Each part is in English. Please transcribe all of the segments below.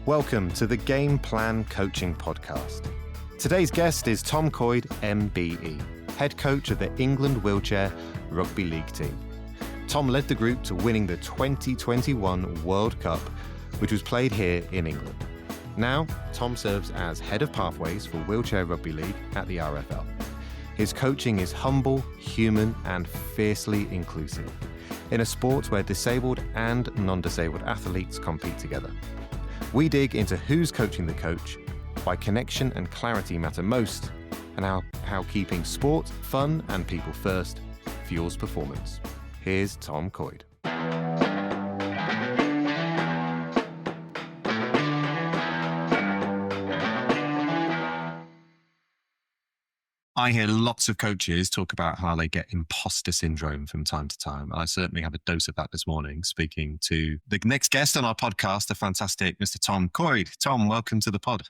Welcome to the Game Plan Coaching Podcast. Today's guest is Tom Coyd MBE, head coach of the England Wheelchair Rugby League team. Tom led the group to winning the 2021 World Cup, which was played here in England. Now, Tom serves as head of pathways for Wheelchair Rugby League at the RFL. His coaching is humble, human, and fiercely inclusive in a sport where disabled and non-disabled athletes compete together. We dig into who's coaching the coach, why connection and clarity matter most, and how keeping sport, fun, and people first fuels performance. Here's Tom Coyd. I hear lots of coaches talk about how they get imposter syndrome from time to time. I certainly have a dose of that this morning, speaking to the next guest on our podcast, the fantastic Mr. Tom Coyd. Tom, welcome to the pod.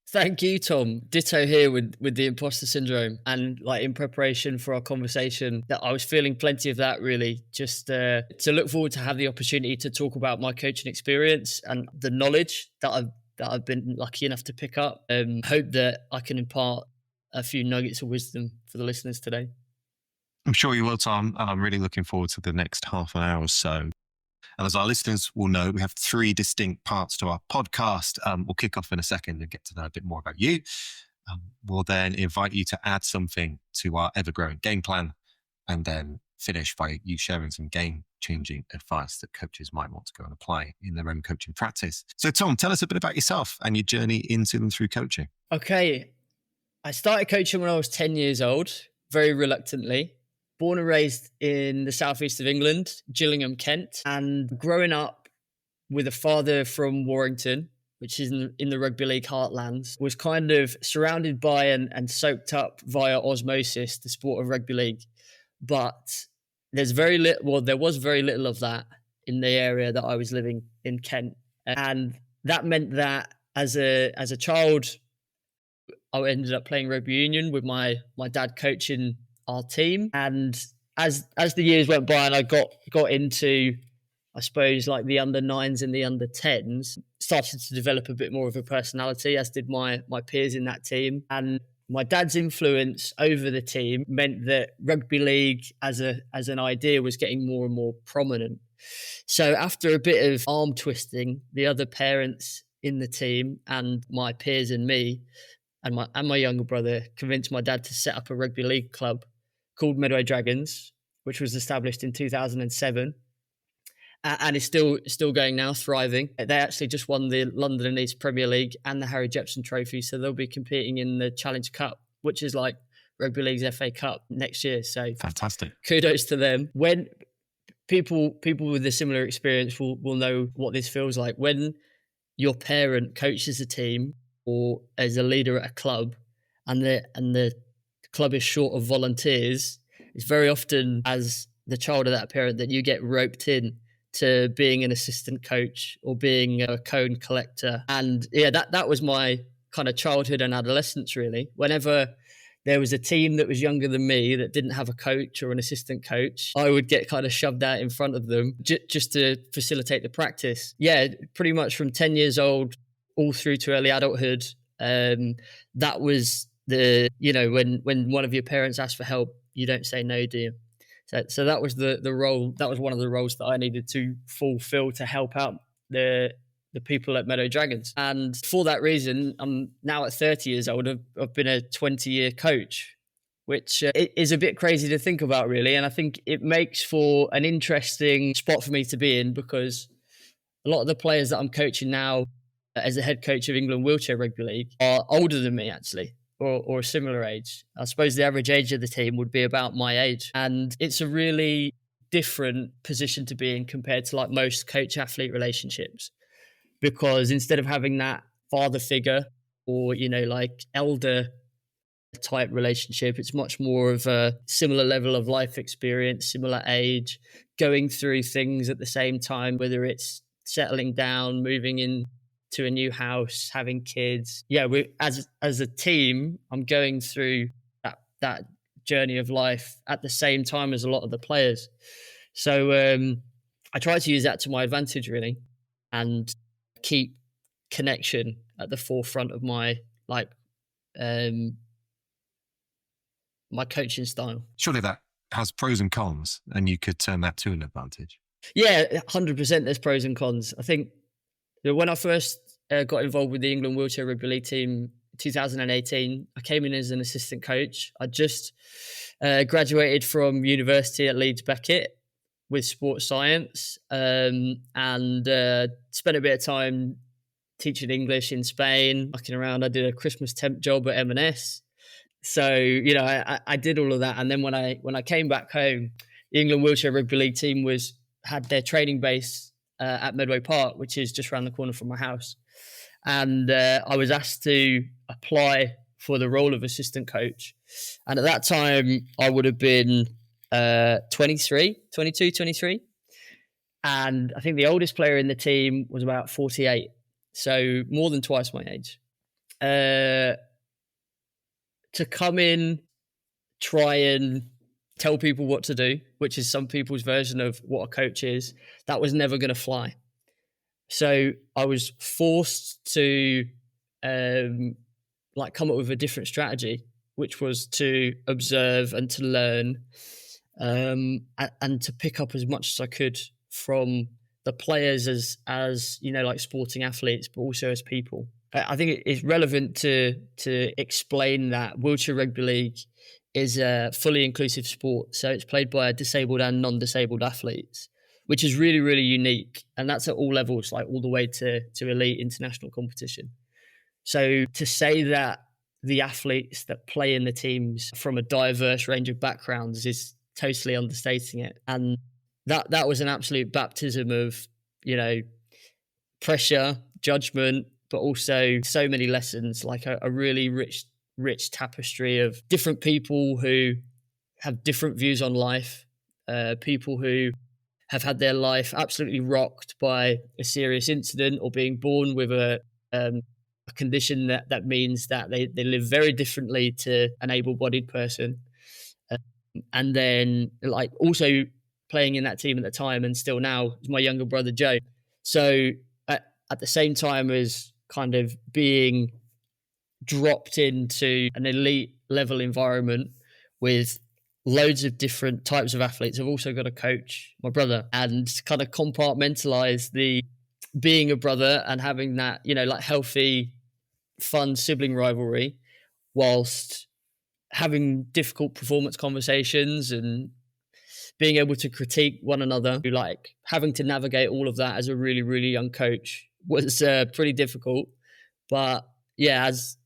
Thank you, Tom. Ditto here with the imposter syndrome. And like in preparation for our conversation, that I was feeling plenty of that really, just to look forward to have the opportunity to talk about my coaching experience and the knowledge that I've been lucky enough to pick up. Hope that I can impart a few nuggets of wisdom for the listeners today. I'm sure you will, Tom. And I'm really looking forward to the next half an hour or so. And as our listeners will know, we have three distinct parts to our podcast. We'll kick off in a second and get to know a bit more about you. We'll then invite you to add something to our ever-growing game plan, and then finish by you sharing some game-changing advice that coaches might want to go and apply in their own coaching practice. So, Tom, tell us a bit about yourself and your journey into and through coaching. Okay. I started coaching when I was 10 years old, very reluctantly. Born and raised in the southeast of England, Gillingham, Kent, and growing up with a father from Warrington, which is in the rugby league heartlands, was kind of surrounded by and soaked up via osmosis the sport of rugby league. But there was very little of that in the area that I was living in, Kent. And that meant that as a child, I ended up playing rugby union with my dad coaching our team. And as the years went by and I got into, I suppose, like the under 9s and the under 10s, started to develop a bit more of a personality, as did my peers in that team. And my dad's influence over the team meant that rugby league as an idea was getting more and more prominent. So after a bit of arm twisting, the other parents in the team and my peers and me, and my younger brother convinced my dad to set up a rugby league club called Medway Dragons, which was established in 2007 and is still going now, thriving. They actually just won the London and East Premier League and the Harry Jepson Trophy, so they'll be competing in the Challenge Cup, which is like Rugby League's FA Cup next year. So fantastic. Kudos to them. When people with a similar experience will know what this feels like. When your parent coaches a team or as a leader at a club and the club is short of volunteers, it's very often as the child of that parent that you get roped in to being an assistant coach or being a cone collector. And yeah, that was my kind of childhood and adolescence really. Whenever there was a team that was younger than me that didn't have a coach or an assistant coach, I would get kind of shoved out in front of them just to facilitate the practice. Yeah, pretty much from 10 years old all through to early adulthood. That was when one of your parents asks for help, you don't say no, do you? So that was the role. That was one of the roles that I needed to fulfill to help out the people at Medway Dragons. And for that reason, I'm now at 30 years old. I've been a 20-year coach, which is a bit crazy to think about, really. And I think it makes for an interesting spot for me to be in, because a lot of the players that I'm coaching now as a head coach of England Wheelchair Rugby League are older than me, actually, or a similar age. I suppose the average age of the team would be about my age. And it's a really different position to be in compared to like most coach-athlete relationships, because instead of having that father figure or, like elder type relationship, it's much more of a similar level of life experience, similar age, going through things at the same time, whether it's settling down, moving in to a new house, having kids. Yeah, as a team, I'm going through that journey of life at the same time as a lot of the players. So I try to use that to my advantage, really, and keep connection at the forefront of my um my coaching style. Surely that has pros and cons, and you could turn that to an advantage. Yeah, 100%. There's pros and cons. I think that when I first got involved with the England wheelchair rugby league team, 2018, I came in as an assistant coach. I just graduated from university at Leeds Beckett with sports science, and spent a bit of time teaching English in Spain, looking around. I did a Christmas temp job at M&S. So, you know, I did all of that. And then when I came back home, the England wheelchair rugby league team had their training base at Medway Park, which is just around the corner from my house. And I was asked to apply for the role of assistant coach. And at that time, I would have been 22, 23. And I think the oldest player in the team was about 48. So more than twice my age. To come in, try and tell people what to do, which is some people's version of what a coach is, that was never going to fly. So I was forced to come up with a different strategy, which was to observe and to learn, and to pick up as much as I could from the players as you know, like sporting athletes, but also as people. I think it's relevant to explain that wheelchair rugby league is a fully inclusive sport. So it's played by disabled and non-disabled athletes, which is really, really unique. And that's at all levels, like all the way to elite international competition. So to say that the athletes that play in the teams from a diverse range of backgrounds is totally understating it. And that was an absolute baptism of, you know, pressure, judgment, but also so many lessons, like a really rich tapestry of different people who have different views on life, people who have had their life absolutely rocked by a serious incident or being born with a condition that means that they live very differently to an able-bodied person. And then like also playing in that team at the time and still now is my younger brother, Joe. So at the same time as kind of being dropped into an elite level environment with loads of different types of athletes, I've also got a coach, my brother, and kind of compartmentalize the being a brother and having that, you know, like healthy, fun sibling rivalry whilst having difficult performance conversations and being able to critique one another. Like having to navigate all of that as a really, really young coach was pretty difficult. But yeah, as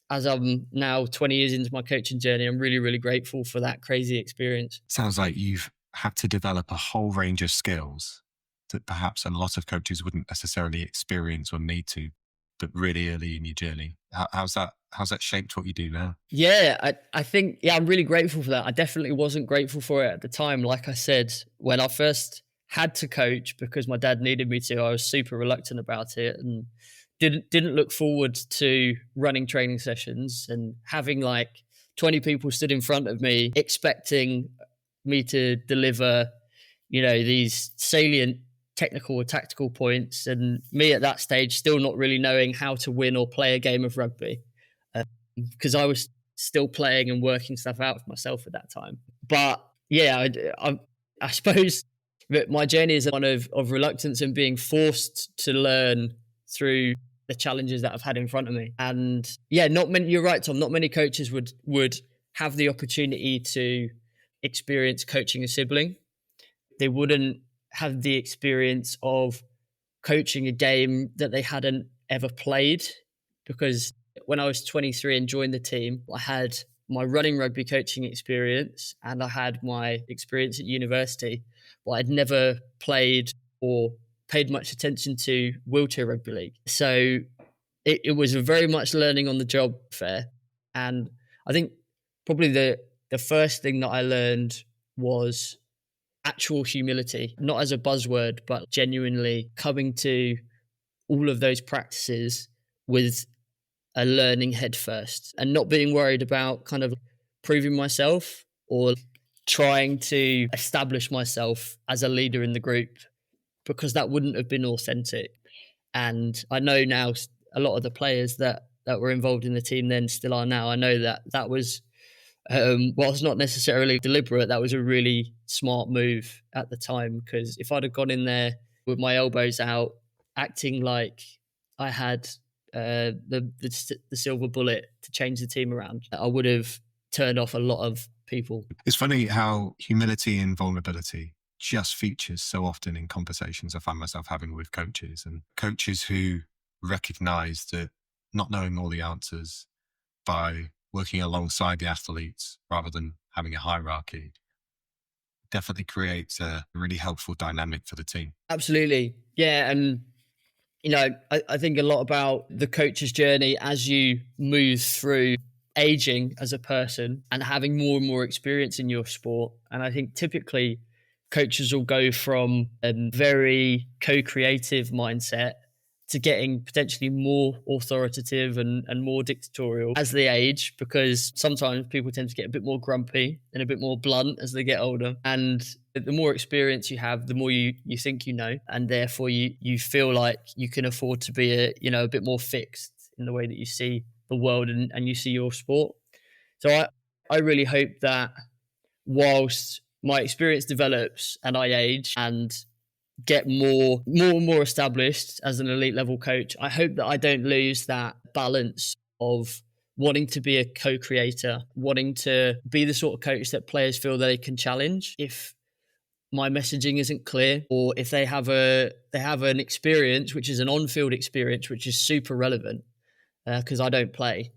I'm now 20 years into my coaching journey, I'm really, really grateful for that crazy experience. Sounds like you've had to develop a whole range of skills that perhaps a lot of coaches wouldn't necessarily experience or need to, but really early in your journey. How's that shaped what you do now? Yeah, I think, yeah, I'm really grateful for that. I definitely wasn't grateful for it at the time. Like I said, when I first had to coach because my dad needed me to, I was super reluctant about it and didn't look forward to running training sessions and having like 20 people stood in front of me expecting me to deliver, you know, these salient technical or tactical points, and me at that stage still not really knowing how to win or play a game of rugby because I was still playing and working stuff out for myself at that time. But yeah, I suppose that my journey is one of reluctance and being forced to learn through the challenges that I've had in front of me. And yeah, not many, you're right, Tom, not many coaches would have the opportunity to experience coaching a sibling. They wouldn't have the experience of coaching a game that they hadn't ever played, because when I was 23 and joined the team, I had my running rugby coaching experience and I had my experience at university, but I'd never played or paid much attention to wheelchair rugby league. So it was a very much learning on the job affair. And I think probably the first thing that I learned was actual humility, not as a buzzword, but genuinely coming to all of those practices with a learning head first and not being worried about kind of proving myself or trying to establish myself as a leader in the group, because that wouldn't have been authentic. And I know now a lot of the players that were involved in the team then still are now. I know that was, whilst not necessarily deliberate, that was a really smart move at the time, because if I'd have gone in there with my elbows out, acting like I had the silver bullet to change the team around, I would have turned off a lot of people. It's funny how humility and vulnerability just features so often in conversations I find myself having with coaches, and coaches who recognize that not knowing all the answers by working alongside the athletes rather than having a hierarchy definitely creates a really helpful dynamic for the team. Absolutely. Yeah. And, I think a lot about the coach's journey as you move through aging as a person and having more and more experience in your sport. And I think typically coaches will go from a very co-creative mindset to getting potentially more authoritative and more dictatorial as they age, because sometimes people tend to get a bit more grumpy and a bit more blunt as they get older. And the more experience you have, the more you think you know, and therefore you feel like you can afford to be a bit more fixed in the way that you see the world and you see your sport. So I really hope that whilst my experience develops and I age and get more and more established as an elite level coach, I hope that I don't lose that balance of wanting to be a co-creator, wanting to be the sort of coach that players feel they can challenge if my messaging isn't clear, or if they have an experience which is an on-field experience which is super relevant, because I don't play,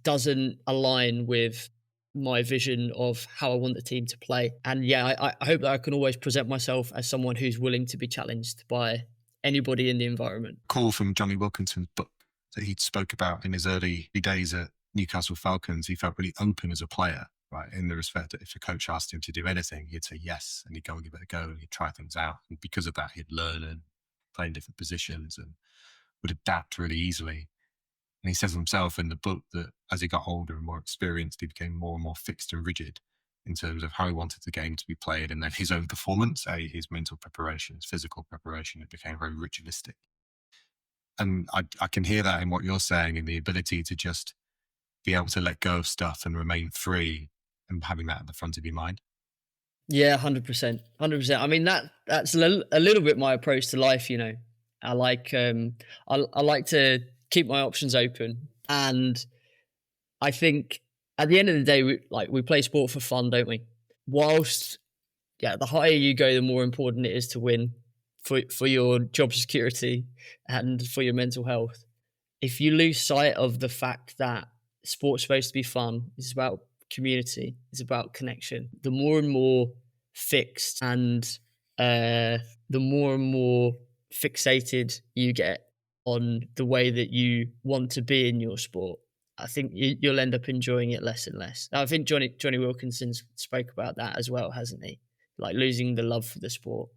doesn't align with my vision of how I want the team to play. And yeah, I hope that I can always present myself as someone who's willing to be challenged by anybody in the environment. Call from Johnny Wilkinson's book that he spoke about in his early days at Newcastle Falcons. He felt really open as a player, right? In the respect that if a coach asked him to do anything, he'd say yes, and he'd go and give it a go, and he'd try things out. And because of that, he'd learn and play in different positions and would adapt really easily. And he says himself in the book that as he got older and more experienced, he became more and more fixed and rigid in terms of how he wanted the game to be played. And then his own performance, his mental preparation, his physical preparation, it became very ritualistic. And I can hear that in what you're saying, in the ability to just be able to let go of stuff and remain free, and having that at the front of your mind. Yeah, 100%. 100%. I mean, that's a little bit my approach to life, I like I like to keep my options open. And I think at the end of the day, we play sport for fun, don't we? Whilst, the higher you go, the more important it is to win for your job security and for your mental health. If you lose sight of the fact that sport's supposed to be fun, it's about community, it's about connection, the more and more fixed and the more and more fixated you get on the way that you want to be in your sport, I think you'll end up enjoying it less and less. I think Johnny Wilkinson spoke about that as well, hasn't he? Like losing the love for the sport.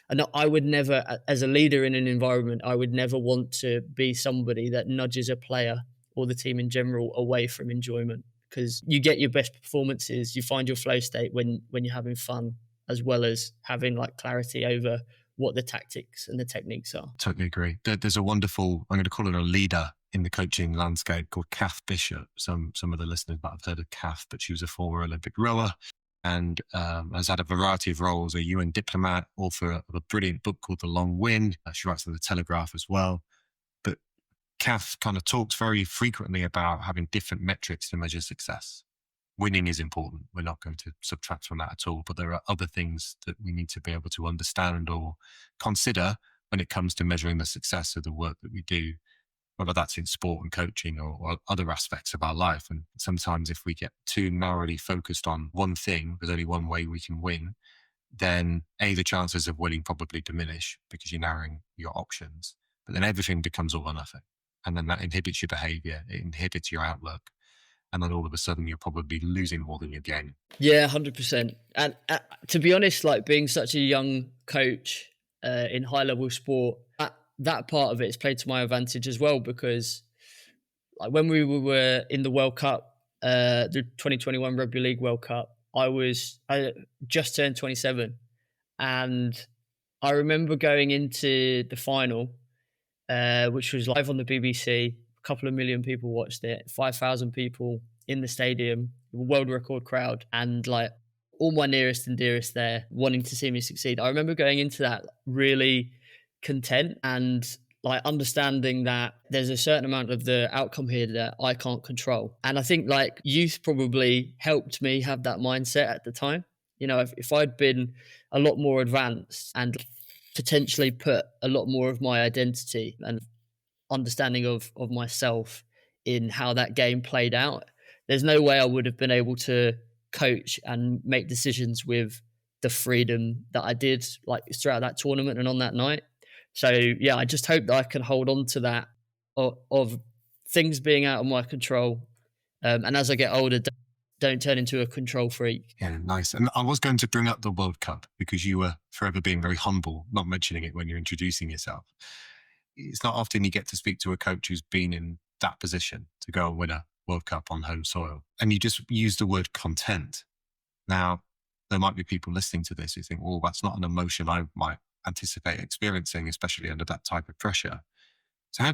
And I would never, as a leader in an environment, I would never want to be somebody that nudges a player or the team in general away from enjoyment, because you get your best performances, you find your flow state when you're having fun, as well as having like clarity over what the tactics and the techniques are. Totally agree. There's a wonderful, I'm going to call her a leader in the coaching landscape, called Kath Bishop. Some of the listeners might have heard of Kath, but she was a former Olympic rower and has had a variety of roles, a UN diplomat, author of a brilliant book called The Long Win. She writes for The Telegraph as well. But Kath kind of talks very frequently about having different metrics to measure success. Winning is important. We're not going to subtract from that at all. But there are other things that we need to be able to understand or consider when it comes to measuring the success of the work that we do, whether that's in sport and coaching or other aspects of our life. And sometimes if we get too narrowly focused on one thing, there's only one way we can win, then the chances of winning probably diminish because you're narrowing your options. But then everything becomes all or nothing. And then that inhibits your behavior. It inhibits your outlook. And then all of a sudden you're probably losing more than you're gaining. Yeah, 100%. And to be honest, like being such a young coach in high level sport, that part of it is played to my advantage as well, because like when we were in the World Cup, the 2021 Rugby League World Cup, I just turned 27. And I remember going into the final which was live on the BBC. A couple of million people watched it, 5,000 people in the stadium, world record crowd, and like all my nearest and dearest there wanting to see me succeed. I remember going into that really content and like understanding that there's a certain amount of the outcome here that I can't control. And I think like youth probably helped me have that mindset at the time. If I'd been a lot more advanced and potentially put a lot more of my identity and understanding of myself in how that game played out, there's no way I would have been able to coach and make decisions with the freedom that I did like throughout that tournament and on that night. So yeah, I just hope that I can hold on to that of things being out of my control. And as I get older, don't turn into a control freak. Yeah, nice. And I was going to bring up the World Cup because you were forever being very humble, not mentioning it when you're introducing yourself. It's not often you get to speak to a coach who's been in that position to go and win a World Cup on home soil. And you just used the word content. Now, there might be people listening to this who think, well, that's not an emotion I might anticipate experiencing, especially under that type of pressure. So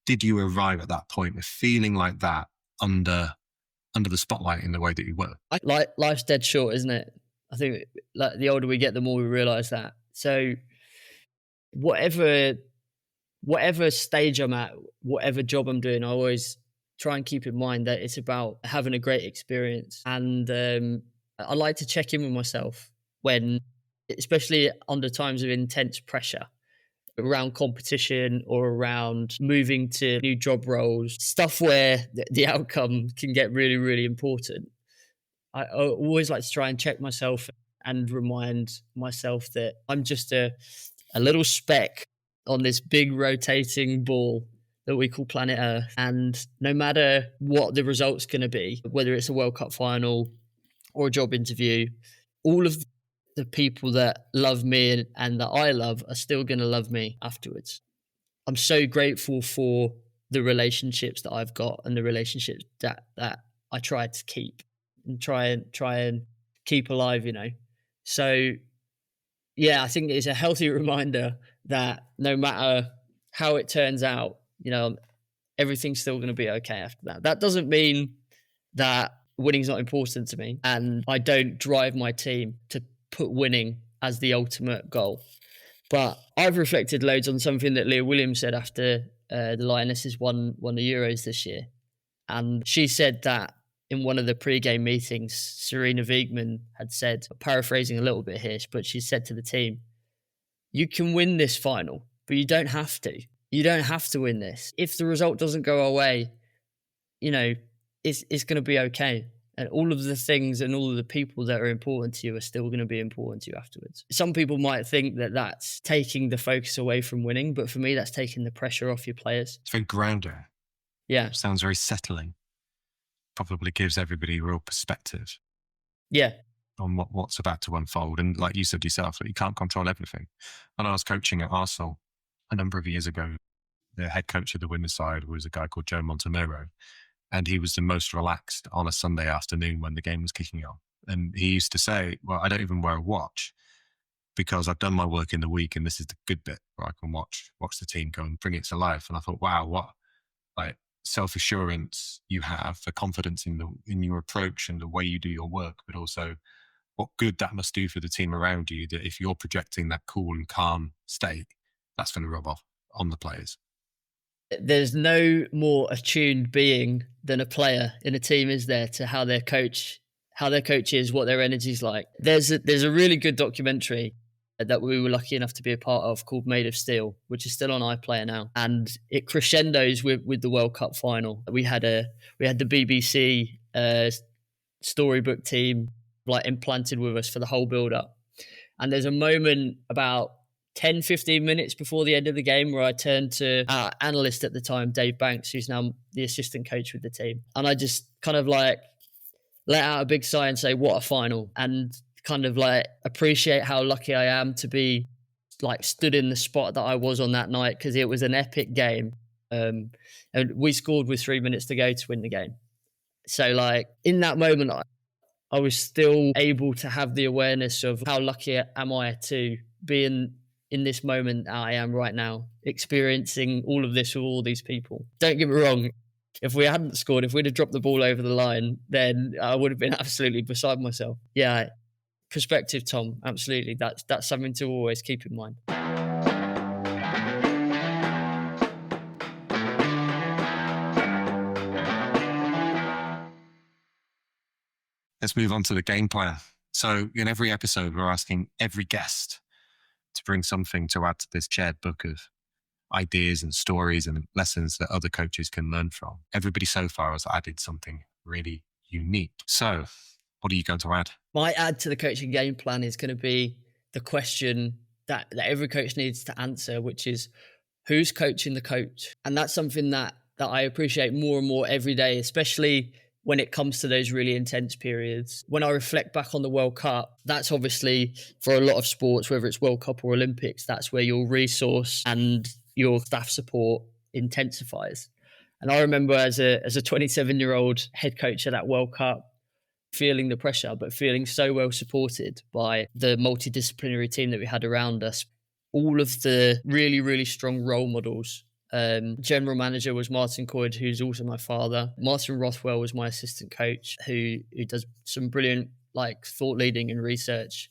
did you arrive at that point of feeling like that under the spotlight in the way that you were? Like life's dead short, isn't it? I think like the older we get, the more we realize that. So whatever stage I'm at, whatever job I'm doing, I always try and keep in mind that it's about having a great experience. And I like to check in with myself when, especially under times of intense pressure around competition or around moving to new job roles, stuff where the outcome can get really, really important. I always like to try and check myself and remind myself that I'm just a little speck on this big rotating ball that we call planet Earth. And no matter what the result's going to be, whether it's a World Cup final or a job interview, all of the people that love me and that I love are still going to love me afterwards. I'm so grateful for the relationships that I've got and the relationships that I try to keep and try and keep alive, So yeah, I think it's a healthy reminder that no matter how it turns out, everything's still going to be okay after that. That doesn't mean that winning's not important to me and I don't drive my team to put winning as the ultimate goal. But I've reflected loads on something that Leah Williams said after the Lionesses won the Euros this year. And she said that in one of the pre-game meetings, Serena Wiegmann had said, paraphrasing a little bit here, but she said to the team, you can win this final, but you don't have to. You don't have to win this. If the result doesn't go our way, it's going to be okay. And all of the things and all of the people that are important to you are still going to be important to you afterwards. Some people might think that that's taking the focus away from winning, but for me, that's taking the pressure off your players. It's very grounding. Yeah. Sounds very settling. Probably gives everybody real perspective. Yeah. On what's about to unfold. And like you said yourself, you can't control everything. When I was coaching at Arsenal a number of years ago, the head coach of the women's side was a guy called Joe Montemurro. And he was the most relaxed on a Sunday afternoon when the game was kicking off. And he used to say, well, I don't even wear a watch because I've done my work in the week and this is the good bit where I can watch the team go and bring it to life. And I thought, wow, what like self-assurance you have, the confidence in your approach and the way you do your work, but also what good that must do for the team around you, that if you're projecting that cool and calm state, that's going to rub off on the players. There's no more attuned being than a player in a team, is there, to how their coach is, what their energy's like. There's a really good documentary that we were lucky enough to be a part of called Made of Steel, which is still on iPlayer now, and it crescendos with the World Cup final. We had the BBC storybook team like implanted with us for the whole build up, and there's a moment about 10-15 minutes before the end of the game where I turned to our analyst at the time, Dave Banks, who's now the assistant coach with the team, and I just kind of like let out a big sigh and say, what a final, and kind of like appreciate how lucky I am to be like stood in the spot that I was on that night, because it was an epic game. And we scored with 3 minutes to go to win the game. So like in that moment, I was still able to have the awareness of how lucky am I to be in in this moment I am right now, experiencing all of this with all these people. Don't get me wrong, if we hadn't scored, if we'd have dropped the ball over the line, then I would have been absolutely beside myself. Yeah, perspective, Tom, absolutely. That's something to always keep in mind. Let's move on to the game plan. So in every episode, we're asking every guest to bring something to add to this shared book of ideas and stories and lessons that other coaches can learn from. Everybody so far has added something really unique. So what are you going to add? My add to the coaching game plan is going to be the question that every coach needs to answer, which is, who's coaching the coach? And that's something that I appreciate more and more every day, especially when it comes to those really intense periods. When I reflect back on the World Cup, that's obviously for a lot of sports, whether it's World Cup or Olympics, that's where your resource and your staff support intensifies. And I remember as a 27-year-old head coach at that World Cup, feeling the pressure, but feeling so well supported by the multidisciplinary team that we had around us. All of the really, really strong role models. General manager was Martin Coyd, who's also my father. Martin Rothwell was my assistant coach, who does some brilliant thought leading and research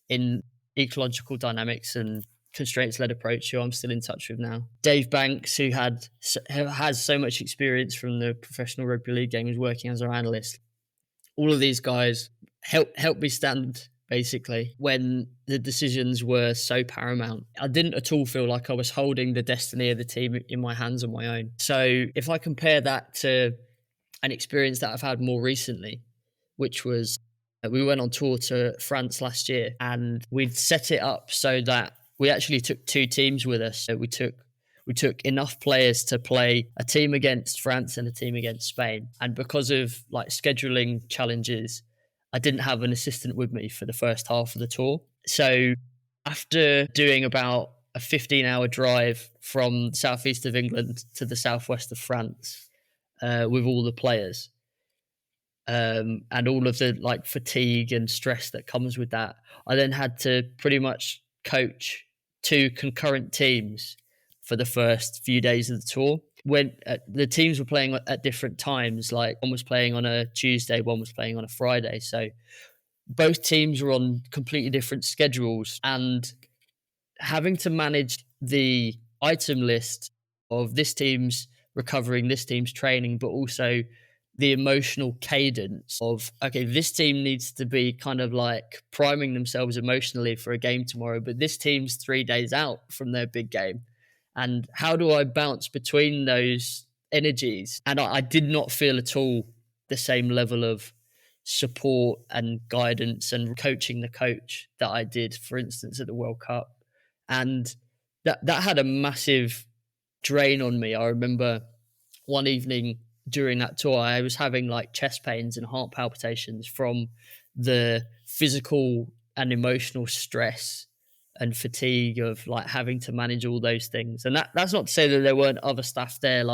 in ecological dynamics and constraints-led approach, who I'm still in touch with now. Dave Banks, who has so much experience from the professional rugby league game, was working as our analyst. All of these guys helped me stand, basically, when the decisions were so paramount. I didn't at all feel like I was holding the destiny of the team in my hands on my own. So if I compare that to an experience that I've had more recently, which was we went on tour to France last year, and we'd set it up so that we actually took two teams with us. So we took enough players to play a team against France and a team against Spain. And because of scheduling challenges, I didn't have an assistant with me for the first half of the tour. So after doing about a 15-hour drive from the southeast of England to the southwest of France with all the players, and all of the fatigue and stress that comes with that, I then had to pretty much coach two concurrent teams for the first few days of the tour. When the teams were playing at different times, one was playing on a Tuesday, one was playing on a Friday. So both teams were on completely different schedules, and having to manage the item list of this team's recovering, this team's training, but also the emotional cadence of, okay, this team needs to be kind of priming themselves emotionally for a game tomorrow, but this team's 3 days out from their big game. And how do I bounce between those energies? And I did not feel at all the same level of support and guidance and coaching the coach that I did, for instance, at the World Cup. And that had a massive drain on me. I remember one evening during that tour, I was having chest pains and heart palpitations from the physical and emotional stress and fatigue of having to manage all those things. And that's not to say that there weren't other staff there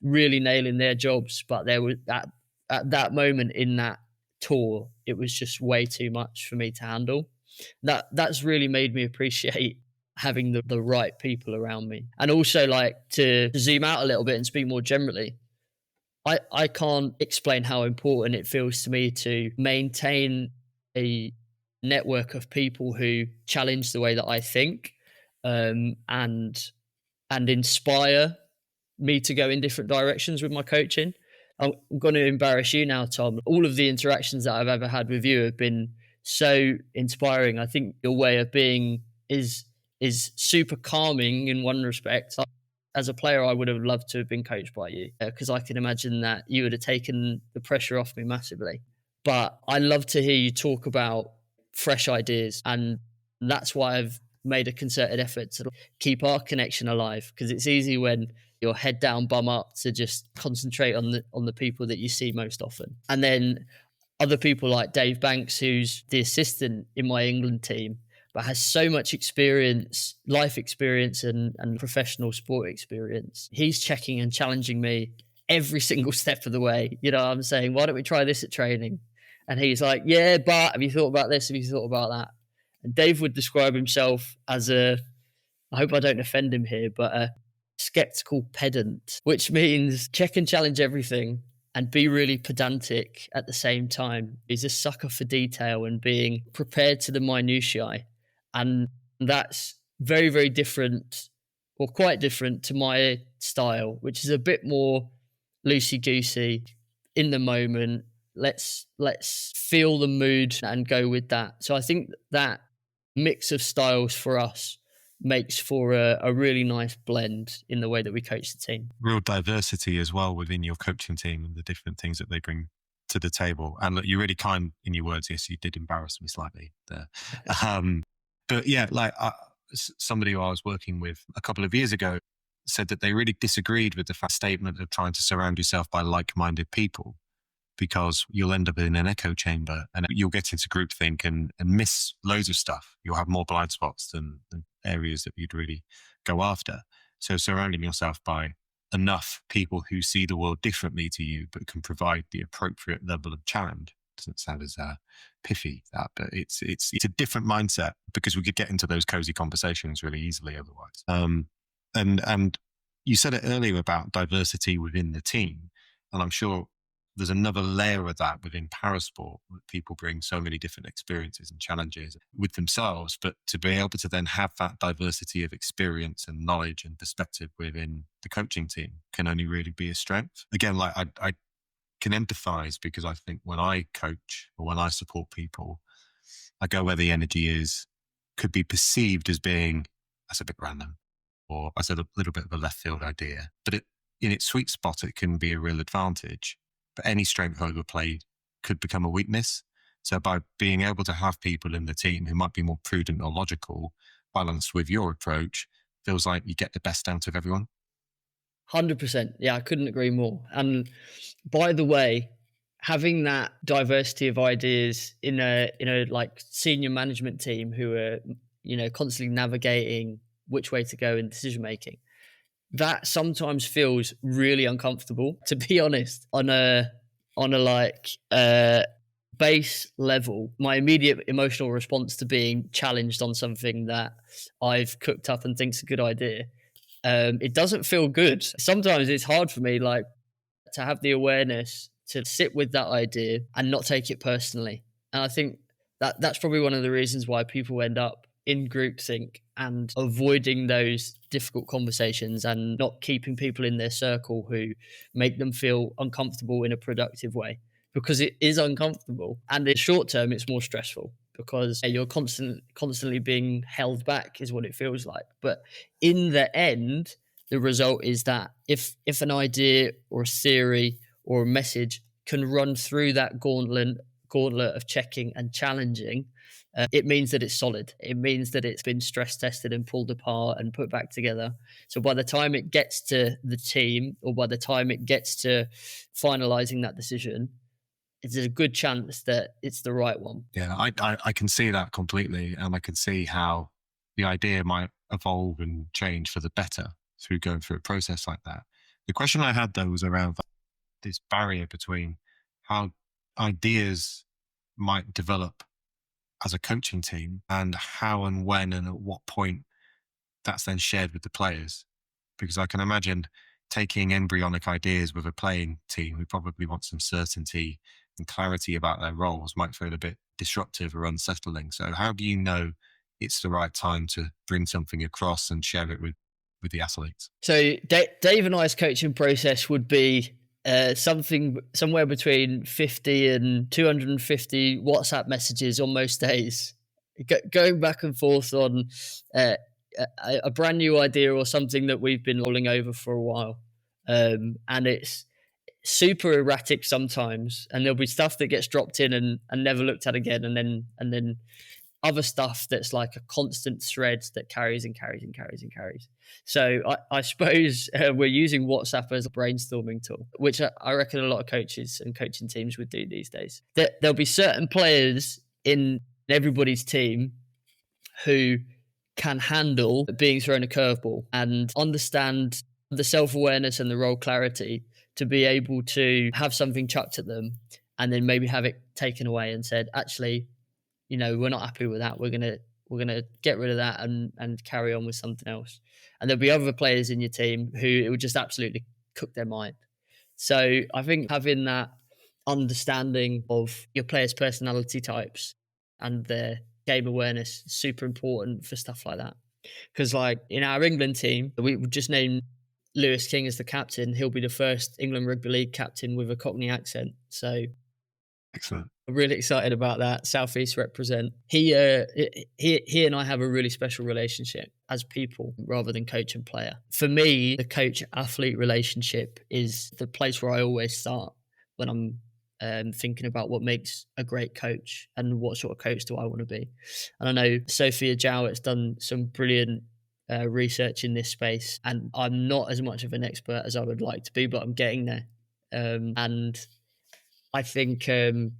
really nailing their jobs, but there was at that moment in that tour, it was just way too much for me to handle. That's really made me appreciate having the right people around me. And also to zoom out a little bit and speak more generally, I can't explain how important it feels to me to maintain a network of people who challenge the way that I think, and inspire me to go in different directions with my coaching. I'm going to embarrass you now, Tom. All of the interactions that I've ever had with you have been so inspiring. I think your way of being is super calming in one respect. As a player, I would have loved to have been coached by you, because I can imagine that you would have taken the pressure off me massively. But I love to hear you talk about fresh ideas, and that's why I've made a concerted effort to keep our connection alive, because it's easy when you're head down, bum up, to just concentrate on the people that you see most often. And then other people like Dave Banks, who's the assistant in my England team, but has so much experience, life experience and professional sport experience. He's checking and challenging me every single step of the way. I'm saying, why don't we try this at training? And he's like, yeah, but have you thought about this? Have you thought about that? And Dave would describe himself as I hope I don't offend him here, but a skeptical pedant, which means check and challenge everything and be really pedantic at the same time. He's a sucker for detail and being prepared to the minutiae. And that's very, very different, or quite different to my style, which is a bit more loosey goosey, in the moment. Let's feel the mood and go with that. So I think that mix of styles for us makes for a really nice blend in the way that we coach the team. Real diversity as well within your coaching team and the different things that they bring to the table. And look, you're really kind in your words. Yes, you did embarrass me slightly there. But yeah, like somebody who I was working with a couple of years ago said that they really disagreed with the statement of trying to surround yourself by like-minded people, because you'll end up in an echo chamber and you'll get into groupthink and miss loads of stuff. You'll have more blind spots than areas that you'd really go after. So surrounding yourself by enough people who see the world differently to you, but can provide the appropriate level of challenge. Doesn't sound as pithy, that, but it's a different mindset, because we could get into those cozy conversations really easily otherwise. And you said it earlier about diversity within the team, and I'm sure there's another layer of that within parasport, that people bring so many different experiences and challenges with themselves, but to be able to then have that diversity of experience and knowledge and perspective within the coaching team can only really be a strength. Again, like I can empathize, because I think when I coach or when I support people, I go where the energy is, could be perceived as being, that's a bit random, or as a little bit of a left field idea, but in its sweet spot, it can be a real advantage. But any strength overplayed could become a weakness. So by being able to have people in the team who might be more prudent or logical, balanced with your approach, feels like you get the best out of everyone. 100%. Yeah, I couldn't agree more. And by the way, having that diversity of ideas in a like senior management team who are, constantly navigating which way to go in decision making, that sometimes feels really uncomfortable, to be honest. On a base level, my immediate emotional response to being challenged on something that I've cooked up and think's a good idea, it doesn't feel good. Sometimes it's hard for me, like, to have the awareness to sit with that idea and not take it personally. And I think that's probably one of the reasons why people end up in groupthink and avoiding those difficult conversations and not keeping people in their circle who make them feel uncomfortable in a productive way, because it is uncomfortable. And in short term, it's more stressful because you're constantly being held back is what it feels like. But in the end, the result is that if an idea or a theory or a message can run through that gauntlet of checking and challenging, it means that it's solid. It means that it's been stress tested and pulled apart and put back together. So by the time it gets to the team, or by the time it gets to finalizing that decision, it's a good chance that it's the right one. Yeah, I can see that completely. And I can see how the idea might evolve and change for the better through going through a process like that. The question I had, though, was around this barrier between how ideas might develop as a coaching team and how and when and at what point that's then shared with the players. Because I can imagine taking embryonic ideas with a playing team who probably want some certainty and clarity about their roles might feel a bit disruptive or unsettling. So how do you know it's the right time to bring something across and share it with the athletes? So Dave and I's coaching process would be something somewhere between 50 and 250 WhatsApp messages on most days, going back and forth on a brand new idea or something that we've been rolling over for a while. And it's super erratic sometimes, and there'll be stuff that gets dropped in and never looked at again. And then other stuff that's like a constant thread that carries and carries and carries and carries. So I suppose we're using WhatsApp as a brainstorming tool, which I reckon a lot of coaches and coaching teams would do these days. There'll be certain players in everybody's team who can handle being thrown a curveball and understand the self-awareness and the role clarity to be able to have something chucked at them and then maybe have it taken away and said, actually, we're not happy with that. We're going to We're going to get rid of that and carry on with something else. And there'll be other players in your team who it would just absolutely cook their mind. So I think having that understanding of your players' personality types and their game awareness is super important for stuff like that. Because like in our England team, we just named Lewis King as the captain. He'll be the first England Rugby League captain with a Cockney accent. So Excellent. I'm really excited about that. Southeast represent. He and I have a really special relationship as people rather than coach and player. For me, the coach-athlete relationship is the place where I always start when I'm thinking about what makes a great coach and what sort of coach do I want to be. And I know Sophia Jowett's done some brilliant research in this space, and I'm not as much of an expert as I would like to be, but I'm getting there. And I think the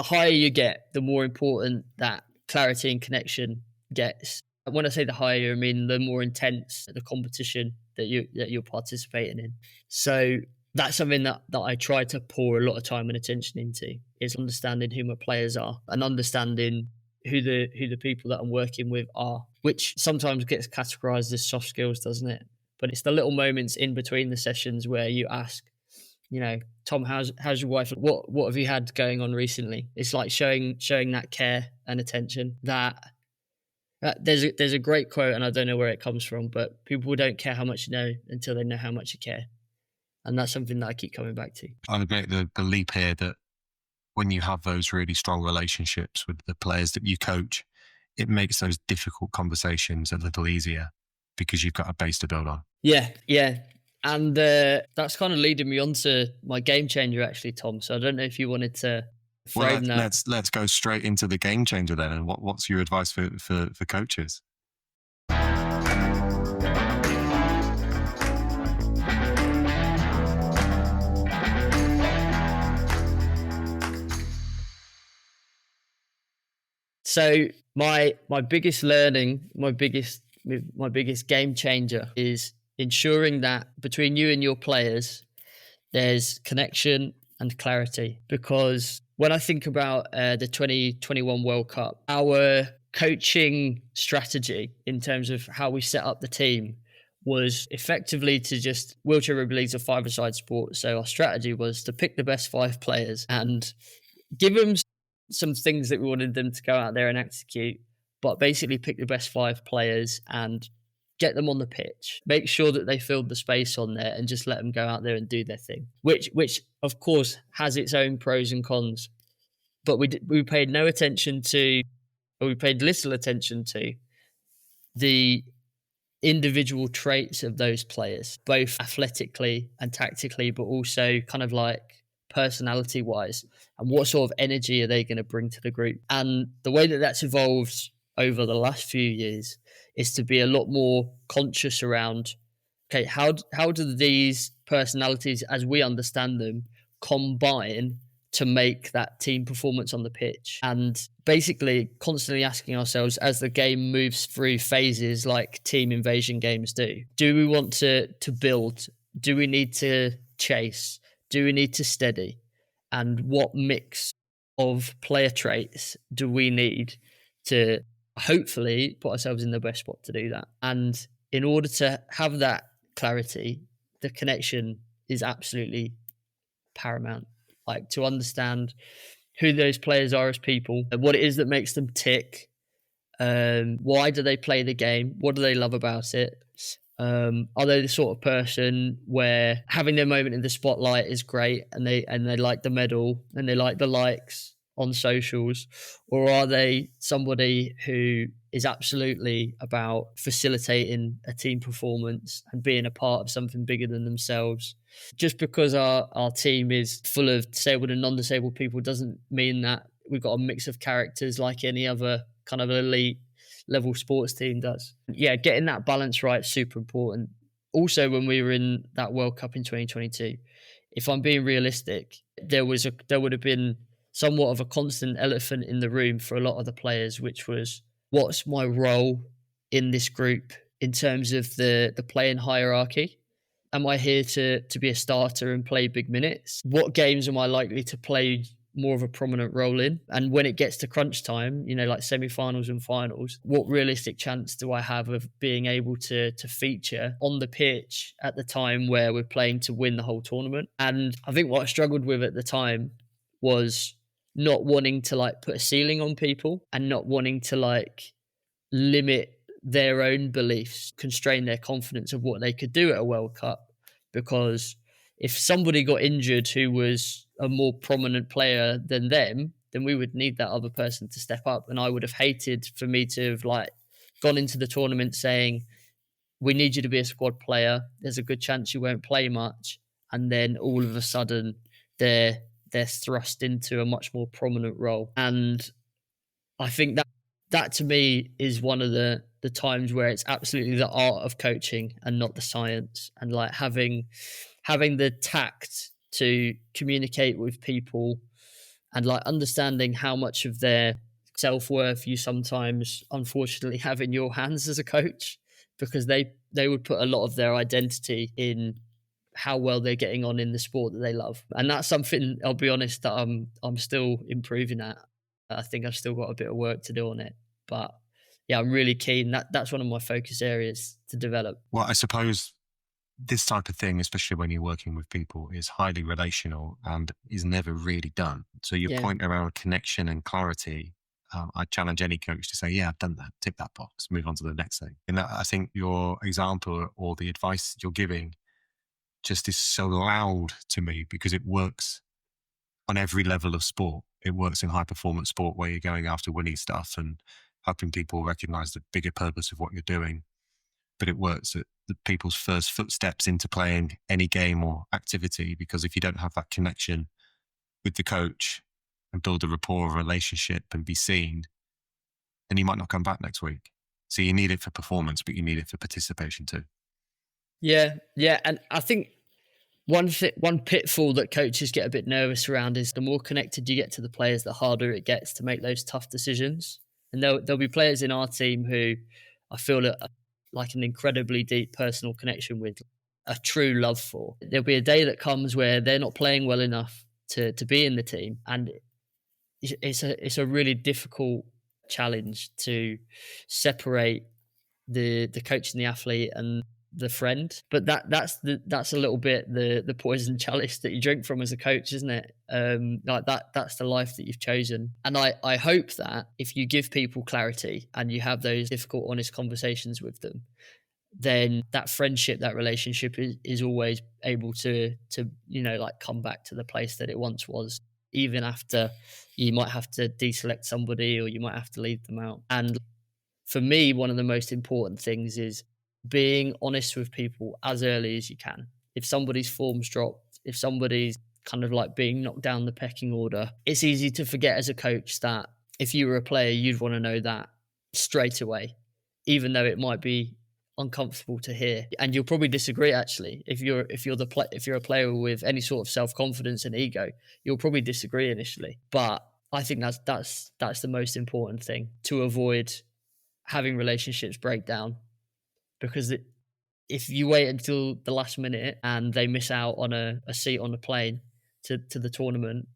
higher you get, the more important that clarity and connection gets. And when I say the higher, I mean the more intense the competition that you're participating in. So that's something that I try to pour a lot of time and attention into, is understanding who my players are and understanding who the people that I'm working with are, which sometimes gets categorized as soft skills, doesn't it? But it's the little moments in between the sessions where you ask, you know, Tom, how's your wife? What have you had going on recently? It's like showing that care and attention. That there's a great quote, and I don't know where it comes from, but people don't care how much you know until they know how much you care. And that's something that I keep coming back to. I would make the leap here that when you have those really strong relationships with the players that you coach, it makes those difficult conversations a little easier because you've got a base to build on. Yeah. And that's kind of leading me on to my game changer, actually, Tom. So I don't know if you wanted to frame that. Let's go straight into the game changer then. And what's your advice for coaches? So my biggest learning, my biggest game changer is ensuring that between you and your players, there's connection and clarity. Because when I think about the 2021 World Cup, our coaching strategy in terms of how we set up the team was effectively to just, wheelchair rugby league's a five-a-side sport. So our strategy was to pick the best 5 players and give them some things that we wanted them to go out there and execute, but basically pick the best 5 players and get them on the pitch, make sure that they filled the space on there, and just let them go out there and do their thing, which of course has its own pros and cons. But we paid no attention to, or we paid little attention to, the individual traits of those players, both athletically and tactically, but also kind of like personality wise, and what sort of energy are they going to bring to the group. And the way that that's evolved over the last few years is to be a lot more conscious around, okay, how do these personalities as we understand them combine to make that team performance on the pitch? And basically constantly asking ourselves, as the game moves through phases like team invasion games do we want to build? Do we need to chase? Do we need to steady? And what mix of player traits do we need to hopefully put ourselves in the best spot to do that? And in order to have that clarity, the connection is absolutely paramount. Like, to understand who those players are as people, and what it is that makes them tick. Why do they play the game? What do they love about it? Are they the sort of person where having their moment in the spotlight is great, and they like the medal and they like the likes on socials? Or are they somebody who is absolutely about facilitating a team performance and being a part of something bigger than themselves? Just because our team is full of disabled and non-disabled people doesn't mean that we've got a mix of characters like any other kind of elite level sports team does. Yeah, getting that balance right is super important. Also, when we were in that World Cup in 2022, if I'm being realistic, there would have been somewhat of a constant elephant in the room for a lot of the players, which was, what's my role in this group in terms of the playing hierarchy? Am I here to be a starter and play big minutes? What games am I likely to play more of a prominent role in. And when it gets to crunch time, like semi-finals and finals, what realistic chance do I have of being able to feature on the pitch at the time where we're playing to win the whole tournament? And I think what I struggled with at the time was not wanting to like put a ceiling on people and not wanting to like limit their own beliefs, constrain their confidence of what they could do at a World Cup. Because if somebody got injured who was a more prominent player than them, then we would need that other person to step up. And I would have hated for me to have like gone into the tournament saying, we need you to be a squad player. There's a good chance you won't play much. And then all of a sudden they're thrust into a much more prominent role. And I think that to me is one of the times where it's absolutely the art of coaching and not the science. And like having the tact to communicate with people and like understanding how much of their self-worth you sometimes unfortunately have in your hands as a coach, because they would put a lot of their identity in how well they're getting on in the sport that they love. And that's something, I'll be honest, that I'm still improving at. I think I've still got a bit of work to do on it, but yeah, I'm really keen. That's one of my focus areas to develop. Well, I suppose this type of thing, especially when you're working with people, is highly relational and is never really done. So your point around connection and clarity, I challenge any coach to say, yeah, I've done that, tick that box, move on to the next thing. And I think your example or the advice you're giving just is so loud to me because it works on every level of sport. It works in high performance sport where you're going after winning stuff and helping people recognize the bigger purpose of what you're doing. But it works at the people's first footsteps into playing any game or activity, because if you don't have that connection with the coach and build a rapport, a relationship and be seen, then you might not come back next week. So you need it for performance, but you need it for participation too. Yeah. And I think one pitfall that coaches get a bit nervous around is the more connected you get to the players, the harder it gets to make those tough decisions. And there'll be players in our team who I feel like an incredibly deep personal connection with, a true love for. There'll be a day that comes where they're not playing well enough to be in the team. And it's a really difficult challenge to separate the coach and the athlete and the friend. But that's a little bit the poison chalice that you drink from as a coach, isn't it? Like that's the life that you've chosen. And I hope that if you give people clarity and you have those difficult, honest conversations with them, then that friendship, that relationship is always able to like come back to the place that it once was, even after you might have to deselect somebody or you might have to leave them out. And for me, one of the most important things is being honest with people as early as you can. If somebody's form's dropped, if somebody's kind of like being knocked down the pecking order, it's easy to forget as a coach that if you were a player, you'd want to know that straight away, even though it might be uncomfortable to hear. And you'll probably disagree, actually. If you're a player with any sort of self-confidence and ego, you'll probably disagree initially. But I think that's the most important thing, to avoid having relationships break down. Because if you wait until the last minute and they miss out on a seat on the plane to the tournament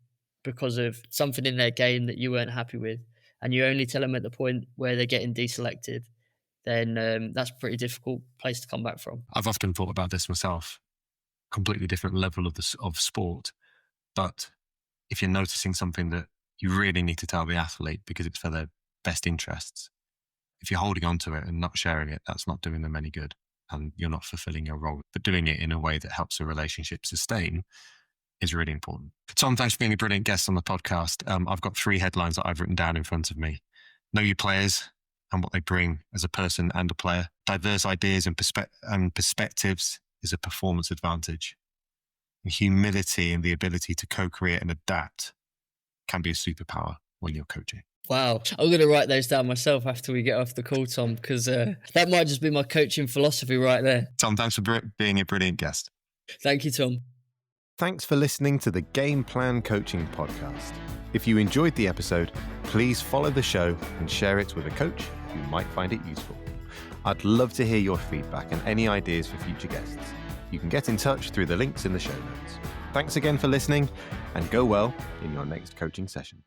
because of something in their game that you weren't happy with, and you only tell them at the point where they're getting deselected, then that's a pretty difficult place to come back from. I've often thought about this myself, completely different level of sport. But if you're noticing something that you really need to tell the athlete because it's for their best interests, if you're holding on to it and not sharing it, that's not doing them any good and you're not fulfilling your role. But doing it in a way that helps a relationship sustain is really important. Tom, thanks for being a brilliant guest on the podcast. I've got 3 headlines that I've written down in front of me. Know your players and what they bring as a person and a player. Diverse ideas and perspectives is a performance advantage. And humility and the ability to co-create and adapt can be a superpower when you're coaching. Wow. I'm going to write those down myself after we get off the call, Tom, because that might just be my coaching philosophy right there. Tom, thanks for being a brilliant guest. Thank you, Tom. Thanks for listening to the Game Plan Coaching Podcast. If you enjoyed the episode, please follow the show and share it with a coach who might find it useful. I'd love to hear your feedback and any ideas for future guests. You can get in touch through the links in the show notes. Thanks again for listening, and go well in your next coaching session.